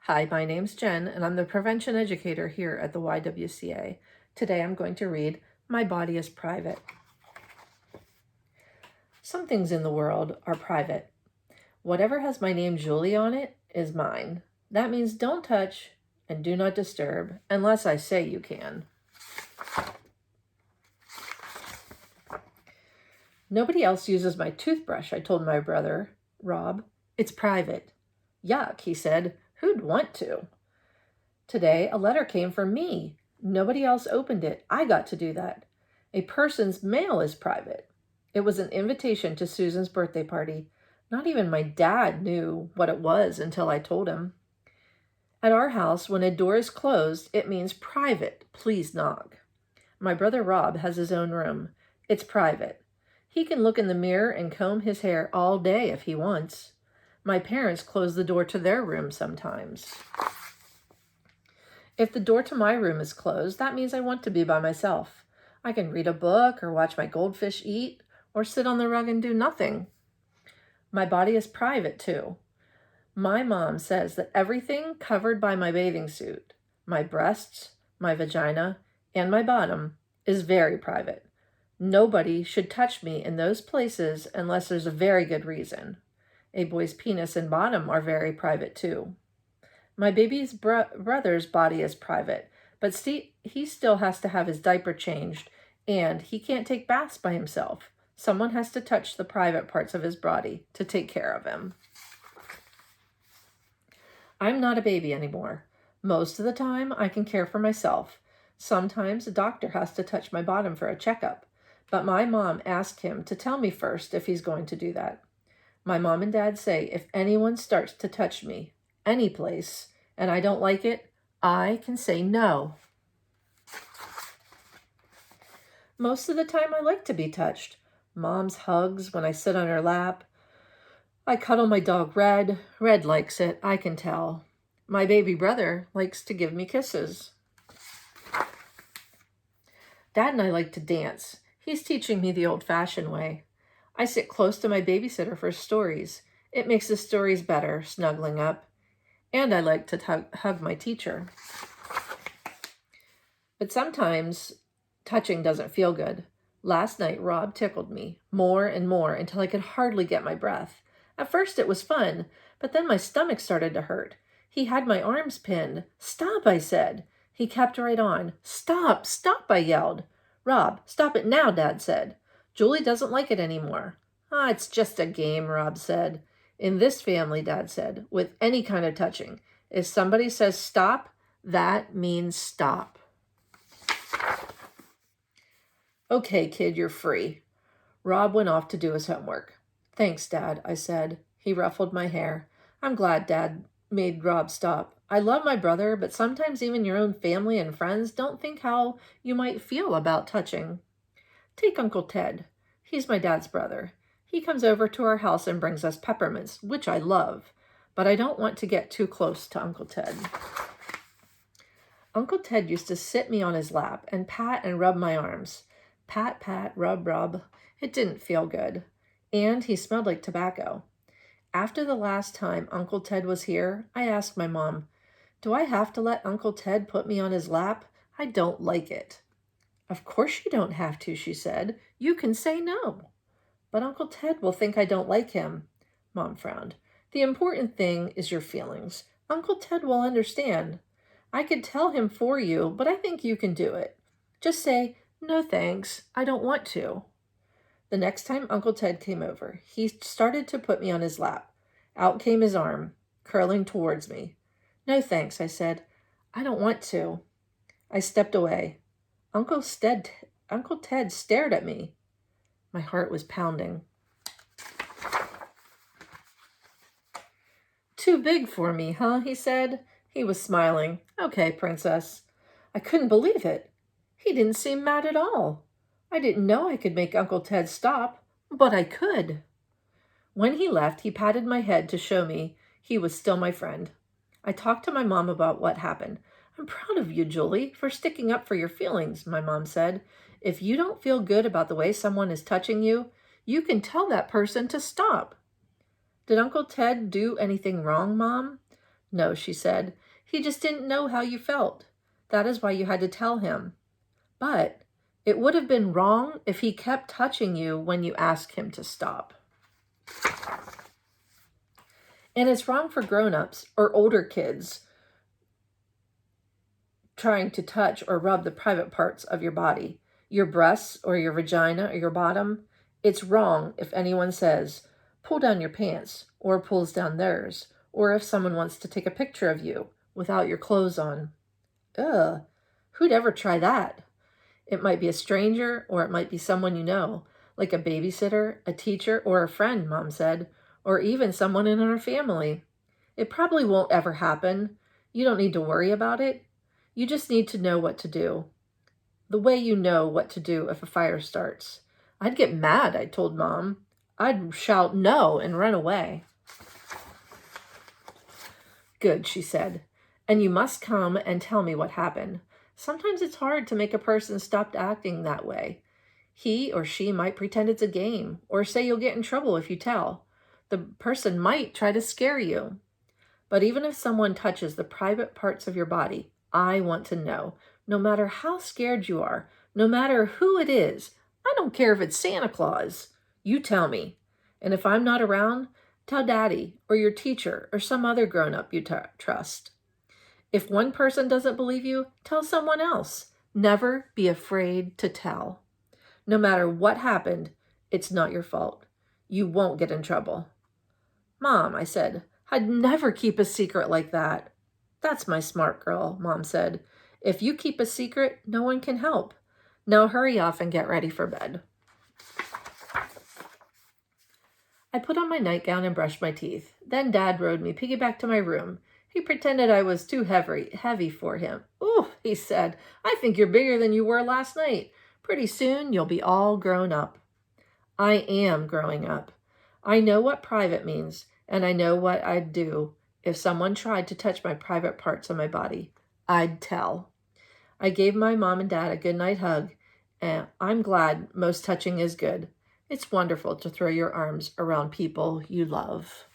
Hi, my name's Jen, and I'm the Prevention Educator here at the YWCA. Today I'm going to read My Body is Private. Some things in the world are private. Whatever has my name Julie on it is mine. That means don't touch and do not disturb unless I say you can. Nobody else uses my toothbrush, I told my brother, Rob. It's private. Yuck, he said. Who'd want to? Today, a letter came from me. Nobody else opened it. I got to do that. A person's mail is private. It was an invitation to Susan's birthday party. Not even my dad knew what it was until I told him. At our house, when a door is closed, it means private. Please knock. My brother Rob has his own room. It's private. He can look in the mirror and comb his hair all day if he wants. My parents close the door to their room sometimes. If the door to my room is closed, that means I want to be by myself. I can read a book or watch my goldfish eat or sit on the rug and do nothing. My body is private too. My mom says that everything covered by my bathing suit, my breasts, my vagina, and my bottom is very private. Nobody should touch me in those places unless there's a very good reason. A boy's penis and bottom are very private too. My baby's brother's body is private, but he still has to have his diaper changed, and he can't take baths by himself. Someone has to touch the private parts of his body to take care of him. I'm not a baby anymore. Most of the time, I can care for myself. Sometimes a doctor has to touch my bottom for a checkup, but my mom asked him to tell me first if he's going to do that. My mom and dad say if anyone starts to touch me, any place, and I don't like it, I can say no. Most of the time I like to be touched. Mom's hugs when I sit on her lap. I cuddle my dog Red. Red likes it, I can tell. My baby brother likes to give me kisses. Dad and I like to dance. He's teaching me the old-fashioned way. I sit close to my babysitter for stories. It makes the stories better, snuggling up. And I like to hug my teacher. But sometimes touching doesn't feel good. Last night, Rob tickled me more and more until I could hardly get my breath. At first it was fun, but then my stomach started to hurt. He had my arms pinned. Stop, I said. He kept right on. Stop, stop, I yelled. Rob, stop it now, Dad said. Julie doesn't like it anymore. It's just a game, Rob said. In this family, Dad said, with any kind of touching, if somebody says stop, that means stop. Okay, kid, you're free. Rob went off to do his homework. Thanks, Dad, I said. He ruffled my hair. I'm glad Dad made Rob stop. I love my brother, but sometimes even your own family and friends don't think how you might feel about touching. Take Uncle Ted. He's my dad's brother. He comes over to our house and brings us peppermints, which I love, but I don't want to get too close to Uncle Ted. Uncle Ted used to sit me on his lap and pat and rub my arms. Pat, pat, rub, rub. It didn't feel good. And he smelled like tobacco. After the last time Uncle Ted was here, I asked my mom, do I have to let Uncle Ted put me on his lap? I don't like it. Of course you don't have to, she said. You can say no. But Uncle Ted will think I don't like him. Mom frowned. The important thing is your feelings. Uncle Ted will understand. I could tell him for you, but I think you can do it. Just say, no thanks, I don't want to. The next time Uncle Ted came over, he started to put me on his lap. Out came his arm, curling towards me. No thanks, I said. I don't want to. I stepped away. Uncle Ted stared at me. My heart was pounding. Too big for me, huh? He said. He was smiling. Okay, princess. I couldn't believe it. He didn't seem mad at all. I didn't know I could make Uncle Ted stop, but I could. When he left, he patted my head to show me he was still my friend. I talked to my mom about what happened. I'm proud of you, Julie, for sticking up for your feelings, my mom said. If you don't feel good about the way someone is touching you, you can tell that person to stop. Did Uncle Ted do anything wrong, Mom? No, she said. He just didn't know how you felt. That is why you had to tell him. But it would have been wrong if he kept touching you when you asked him to stop. And it's wrong for grown-ups or older kids trying to touch or rub the private parts of your body, your breasts or your vagina or your bottom. It's wrong if anyone says, pull down your pants, or pulls down theirs, or if someone wants to take a picture of you without your clothes on. Ugh, who'd ever try that? It might be a stranger, or it might be someone you know, like a babysitter, a teacher, or a friend, Mom said, or even someone in our family. It probably won't ever happen. You don't need to worry about it. You just need to know what to do. The way you know what to do if a fire starts. I'd get mad, I told Mom. I'd shout no and run away. Good, she said. And you must come and tell me what happened. Sometimes it's hard to make a person stop acting that way. He or she might pretend it's a game, or say you'll get in trouble if you tell. The person might try to scare you. But even if someone touches the private parts of your body, I want to know, no matter how scared you are, no matter who it is. I don't care if it's Santa Claus. You tell me. And if I'm not around, tell Daddy or your teacher or some other grown-up you trust. If one person doesn't believe you, tell someone else. Never be afraid to tell. No matter what happened, it's not your fault. You won't get in trouble. Mom, I said, I'd never keep a secret like that. That's my smart girl, Mom said. If you keep a secret, no one can help. Now hurry off and get ready for bed. I put on my nightgown and brushed my teeth. Then Dad rode me piggyback to my room. He pretended I was too heavy for him. Ooh, he said, I think you're bigger than you were last night. Pretty soon you'll be all grown up. I am growing up. I know what private means, and I know what I'd do if someone tried to touch my private parts of my body. I'd tell. I gave my mom and dad a goodnight hug, and I'm glad most touching is good. It's wonderful to throw your arms around people you love.